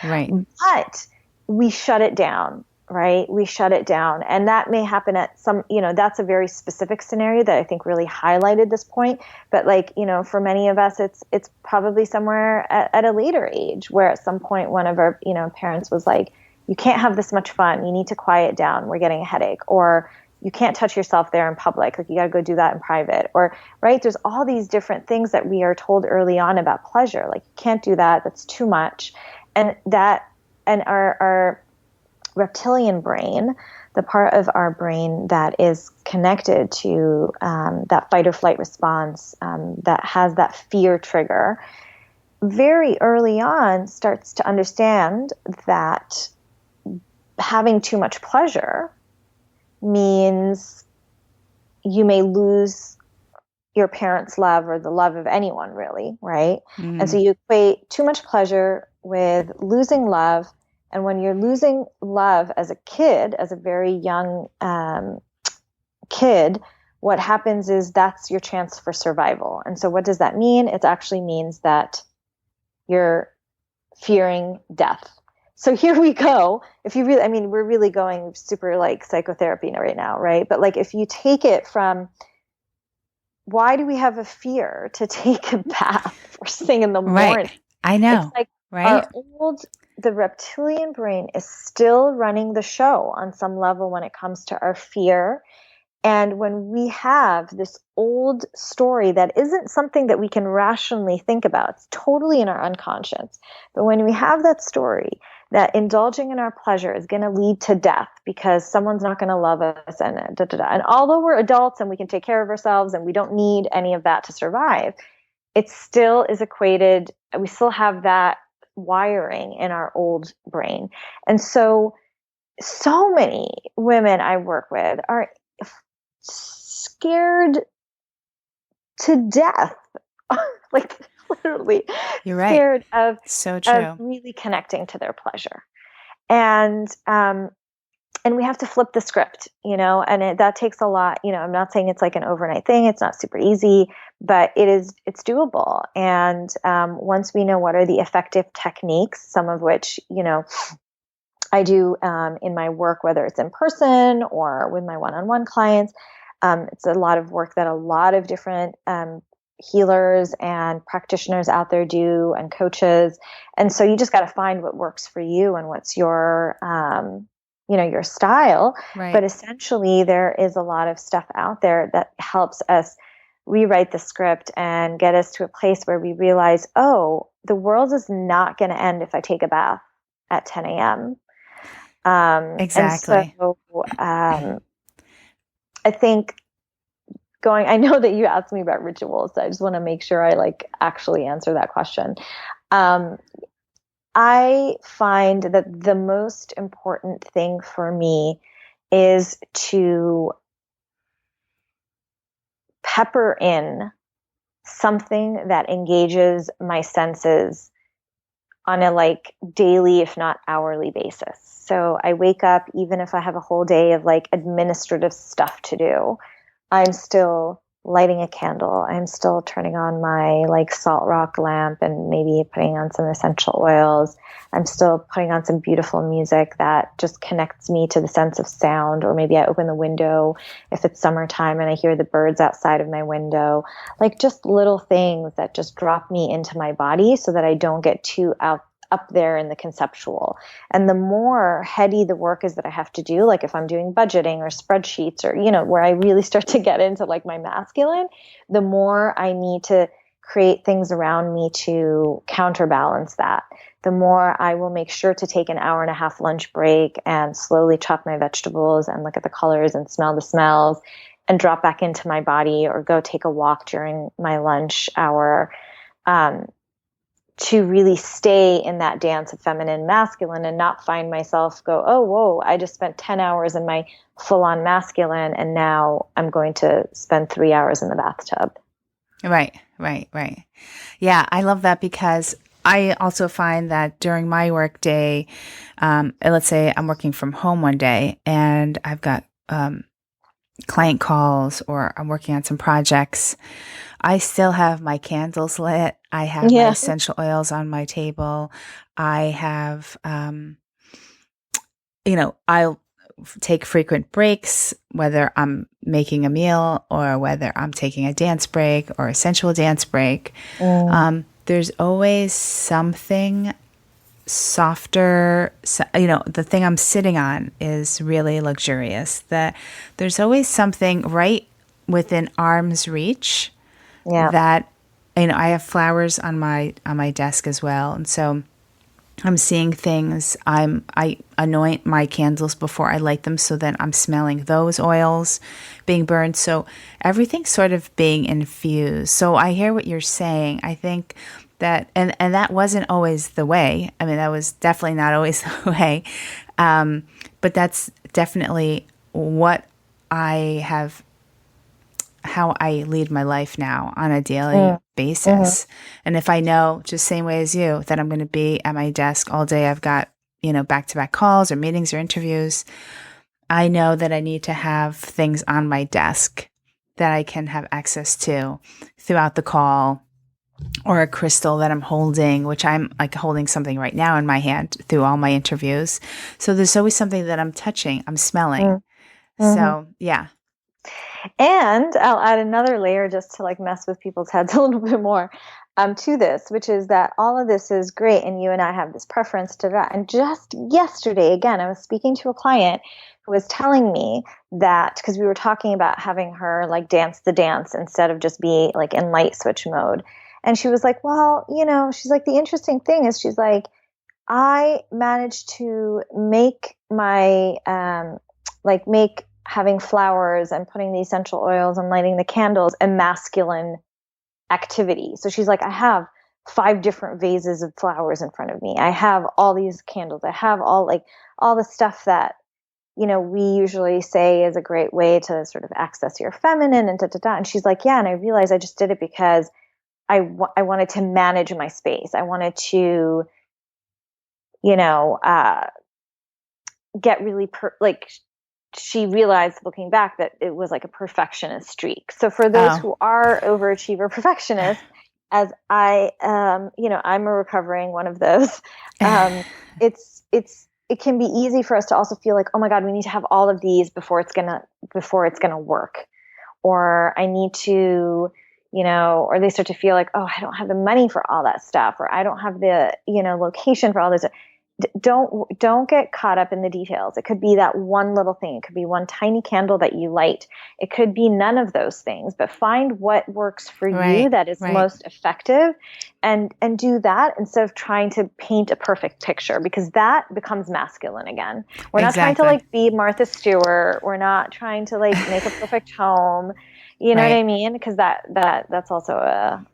Right. But we shut it down, right? We shut it down. And that may happen at some, that's a very specific scenario that I think really highlighted this point. But like, for many of us, it's probably somewhere at a later age where at some point one of our, parents was like, you can't have this much fun. You need to quiet down. We're getting a headache. Or you can't touch yourself there in public. Like you got to go do that in private. Or, right, there's all these different things that we are told early on about pleasure. Like you can't do that. That's too much. And our reptilian brain, the part of our brain that is connected to that fight or flight response, that has that fear trigger, very early on starts to understand that having too much pleasure means you may lose your parents' love or the love of anyone, really, right? Mm. And so you equate too much pleasure with losing love. And when you're losing love as a kid, as a very young kid, what happens is that's your chance for survival. And so what does that mean? It actually means that you're fearing death. So here we go. If you really, we're really going super like psychotherapy right now, right? But like if you take it from, why do we have a fear to take a bath first thing in the morning? Right. I know. It's like right? The reptilian brain is still running the show on some level when it comes to our fear. And when we have this old story that isn't something that we can rationally think about, it's totally in our unconscious. But when we have that story that indulging in our pleasure is going to lead to death because someone's not going to love us and da, da, da. And although we're adults and we can take care of ourselves and we don't need any of that to survive, it still is equated. We still have that wiring in our old brain. And so many women I work with are scared to death, like literally. You're right. Scared of so true. Of really connecting to their pleasure. And and we have to flip the script, and that takes a lot. I'm not saying it's like an overnight thing. It's not super easy, but it's doable. And once we know what are the effective techniques, some of which, I do in my work, whether it's in person or with my one-on-one clients, it's a lot of work that a lot of different healers and practitioners out there do, and coaches. And so you just got to find what works for you and what's your your style. Right. But essentially there is a lot of stuff out there that helps us rewrite the script and get us to a place where we realize, oh, the world is not going to end if I take a bath at 10 a.m. Exactly. And so I think I know that you asked me about rituals, so I just want to make sure I actually answer that question. I find that the most important thing for me is to pepper in something that engages my senses on a daily, if not hourly basis. So I wake up, even if I have a whole day of administrative stuff to do, I'm still lighting a candle. I'm still turning on my salt rock lamp and maybe putting on some essential oils. I'm still putting on some beautiful music that just connects me to the sense of sound. Or maybe I open the window if it's summertime and I hear the birds outside of my window. Just little things that just drop me into my body so that I don't get too up there in the conceptual. And the more heady the work is that I have to do, if I'm doing budgeting or spreadsheets or, where I really start to get into my masculine, the more I need to create things around me to counterbalance that. The more I will make sure to take an hour and a half lunch break and slowly chop my vegetables and look at the colors and smell the smells and drop back into my body, or go take a walk during my lunch hour, to really stay in that dance of feminine masculine and not find myself go, oh, whoa, I just spent 10 hours in my full on masculine and now I'm going to spend 3 hours in the bathtub. Right. Yeah, I love that, because I also find that during my work day, let's say I'm working from home one day and I've got client calls or I'm working on some projects, I still have my candles lit. I have my essential oils on my table. I have, I'll take frequent breaks, whether I'm making a meal or whether I'm taking a dance break or a sensual dance break. There's always something softer, the thing I'm sitting on is really luxurious. That there's always something right within arm's reach. That, I have flowers on my desk as well, and so I'm seeing things. I anoint my candles before I light them, so that I'm smelling those oils being burned. So everything's sort of being infused. So I hear what you're saying. I think that, and that wasn't always the way. I mean, that was definitely not always the way. But that's definitely what how I lead my life now on a daily basis. And if I know, just same way as you, that I'm going to be at my desk all day, I've got, back-to-back calls or meetings or interviews, I know that I need to have things on my desk that I can have access to throughout the call, or a crystal that I'm holding, which I'm holding something right now in my hand through all my interviews. So there's always something that I'm touching, I'm smelling. So, yeah. And I'll add another layer just to mess with people's heads a little bit more to this, which is that all of this is great. And you and I have this preference to that. And just yesterday, again, I was speaking to a client who was telling me that, because we were talking about having her dance the dance instead of just be in light switch mode. And she was like, well, she's like, the interesting thing is, she's like, I managed to make my, make having flowers and putting the essential oils and lighting the candles a masculine activity. So she's like, I have 5 different vases of flowers in front of me. I have all these candles. I have all the stuff that, we usually say is a great way to sort of access your feminine and da-da-da. And she's like, yeah. And I realized I just did it because I wanted to manage my space. I wanted to, get really she realized looking back that it was like a perfectionist streak. So for those who are overachiever perfectionists, as I, I'm a recovering one of those. It can be easy for us to also feel like, oh my God, we need to have all of these before it's gonna work, or I need to, or they start to feel like, oh, I don't have the money for all that stuff, or I don't have the, location for all this. Don't get caught up in the details. It could be that one little thing. It could be one tiny candle that you light. It could be none of those things, but find what works for you that is most effective, and do that instead of trying to paint a perfect picture, because that becomes masculine again. We're not trying to be Martha Stewart. We're not trying to make a perfect home. You know what I mean? Because that's also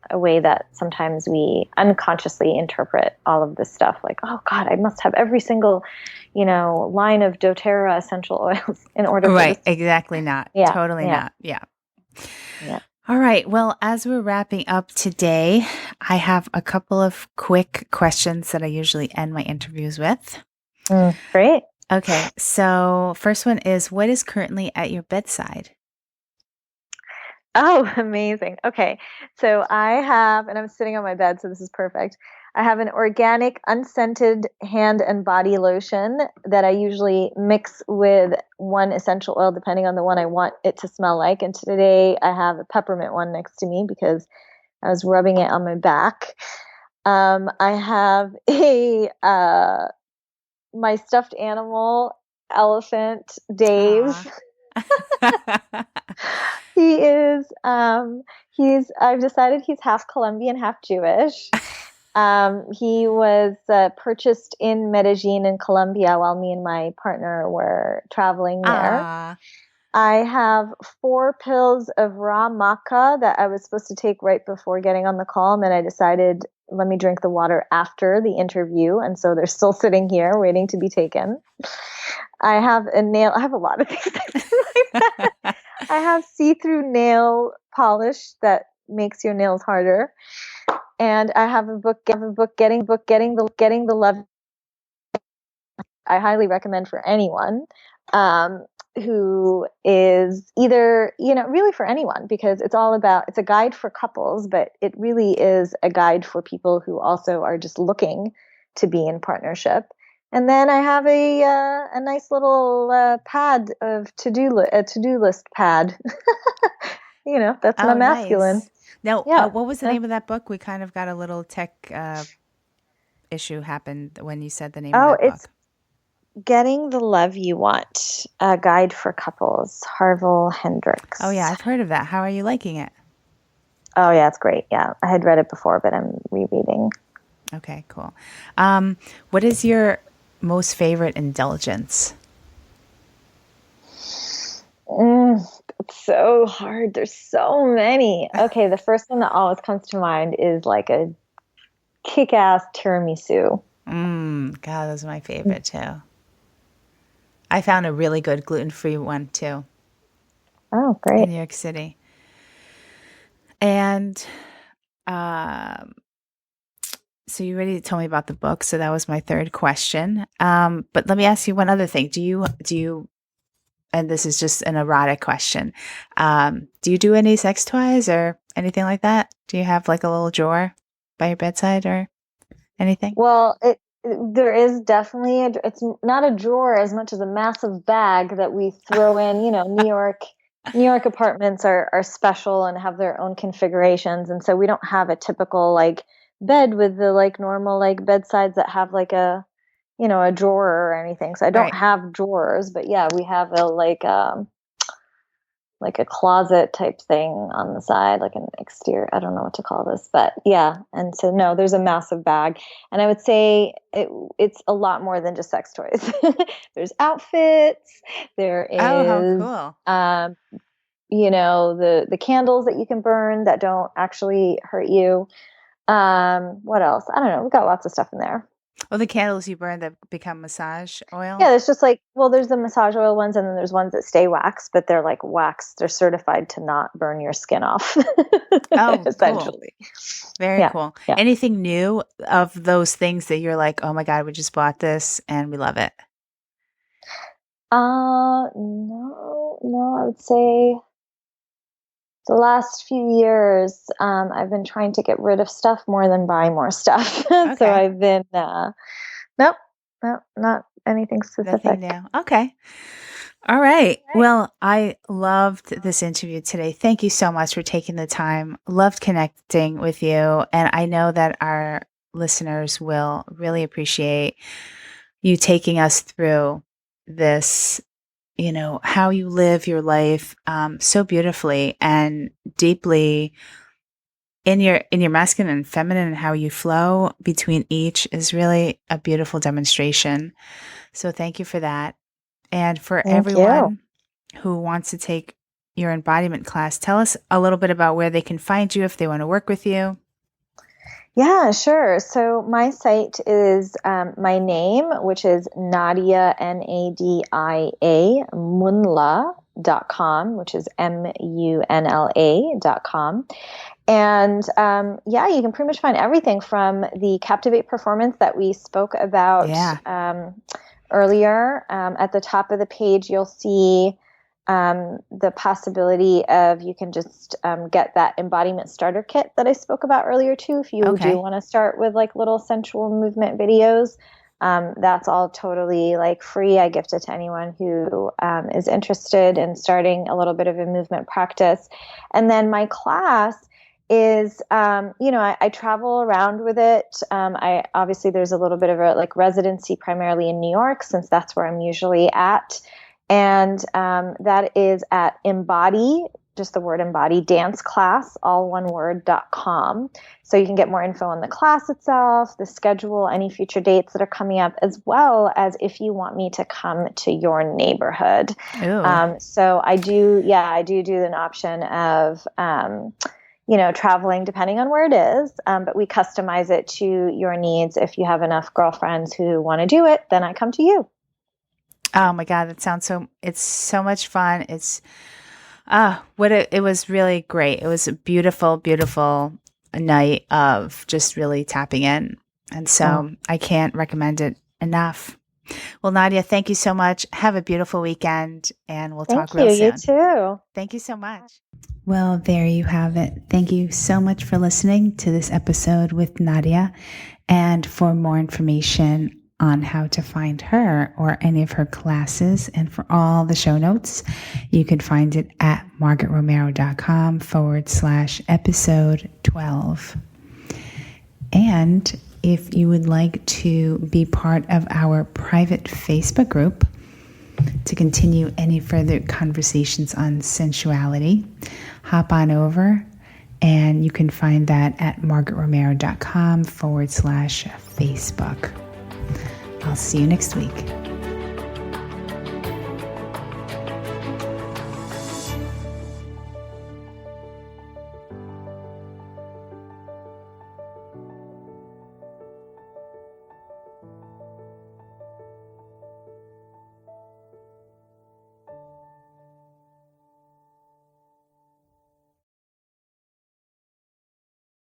a way that sometimes we unconsciously interpret all of this stuff. Like, oh God, I must have every single, line of doTERRA essential oils in order for this. Exactly not. Yeah. Totally not. Yeah. All right. Well, as we're wrapping up today, I have a couple of quick questions that I usually end my interviews with. Great. Okay. So first one is, what is currently at your bedside? Oh, amazing. Okay. So I have, and I'm sitting on my bed, so this is perfect. I have an organic, unscented hand and body lotion that I usually mix with one essential oil, depending on the one I want it to smell like. And today I have a peppermint one next to me because I was rubbing it on my back. I have my stuffed animal elephant, Dave. I've decided he's half Colombian, half Jewish. He was purchased in Medellin in Colombia while me and my partner were traveling there. I have 4 pills of raw maca that I was supposed to take right before getting on the call, and then I decided, let me drink the water after the interview, and so they're still sitting here waiting to be taken. I have a lot of things like that. I have see-through nail polish that makes your nails harder. And I have a book getting the love. I highly recommend for anyone who is either, really for anyone, because it's a guide for couples, but it really is a guide for people who also are just looking to be in partnership. And then I have a nice little pad of a to-do list pad. That's my masculine. Nice. Now, what was the name of that book? We kind of got a little tech issue happened when you said the name of that book. It's Getting the Love You Want, a guide for couples, Harville Hendricks. Oh, yeah, I've heard of that. How are you liking it? Oh, yeah, it's great. Yeah, I had read it before, but I'm rereading. Okay, cool. What is your most favorite indulgence? It's so hard. There's so many. Okay, the first one that always comes to mind is like a kick-ass tiramisu. God, those are my favorite too. I found a really good gluten-free one too. Oh, great. In New York City. And so you already told me about the book, so that was my third question. But let me ask you one other thing. Do you, and this is just an erotic question, do you do any sex toys or anything like that? Do you have like a little drawer by your bedside or anything? Well, there is definitely it's not a drawer as much as a massive bag that we throw in. New York apartments are special and have their own configurations, and so we don't have a typical bed with the normal bedsides that have a drawer or anything. So I don't have drawers, but yeah, we have a closet type thing on the side, like an exterior. I don't know what to call this, but yeah. And so no, there's a massive bag, and I would say it's a lot more than just sex toys. There's outfits. There is, how cool. The candles that you can burn that don't actually hurt you. What else? I don't know. We've got lots of stuff in there. Well, the candles you burn that become massage oil? Yeah, it's just there's the massage oil ones, and then there's ones that stay wax, but they're wax. They're certified to not burn your skin off. Oh, essentially. Cool. Very cool. Yeah. Anything new of those things that you're like, oh my God, we just bought this and we love it? No, I would say the last few years, I've been trying to get rid of stuff more than buy more stuff. So Okay. I've been, nope, not anything Nothing specific. new. Okay. All right. Well, I loved this interview today. Thank you so much for taking the time. Loved connecting with you. And I know that our listeners will really appreciate you taking us through this, how you live your life so beautifully and deeply in your masculine and feminine, and how you flow between each is really a beautiful demonstration. So thank you for that. And for Thank you. everyone who wants to take your embodiment class, tell us a little bit about where they can find you if they want to work with you. Yeah, sure. So my site is my name, which is Nadia, Nadia, Munla.com, which is Munla.com. And yeah, you can pretty much find everything from the Captivate performance that we spoke about Yeah. earlier. At the top of the page, you'll see the possibility of you can just get that embodiment starter kit that I spoke about earlier too. If you do Okay. want to start with like little sensual movement videos, that's all totally like free. I gift it to anyone who is interested in starting a little bit of a movement practice. And then my class is, I travel around with it. I obviously there's a little bit of a like residency primarily in New York, since that's where I'm usually at. And that is at Embody, just the word Embody, dance class, all one word.com. So you can get more info on the class itself, the schedule, any future dates that are coming up, as well as if you want me to come to your neighborhood. Ooh. So I do an option of, traveling depending on where it is, but we customize it to your needs. If you have enough girlfriends who want to do it, then I come to you. Oh my God, it's so much fun. It was really great. It was a beautiful, beautiful night of just really tapping in. And so I can't recommend it enough. Well, Nadia, thank you so much. Have a beautiful weekend, and we'll talk real You soon. too. Thank you so much. Well, there you have it. Thank you so much for listening to this episode with Nadia. And for more information on how to find her or any of her classes, and for all the show notes, you can find it at margaretromero.com/episode 12. And if you would like to be part of our private Facebook group to continue any further conversations on sensuality, hop on over, and you can find that at margaretromero.com/Facebook. I'll see you next week.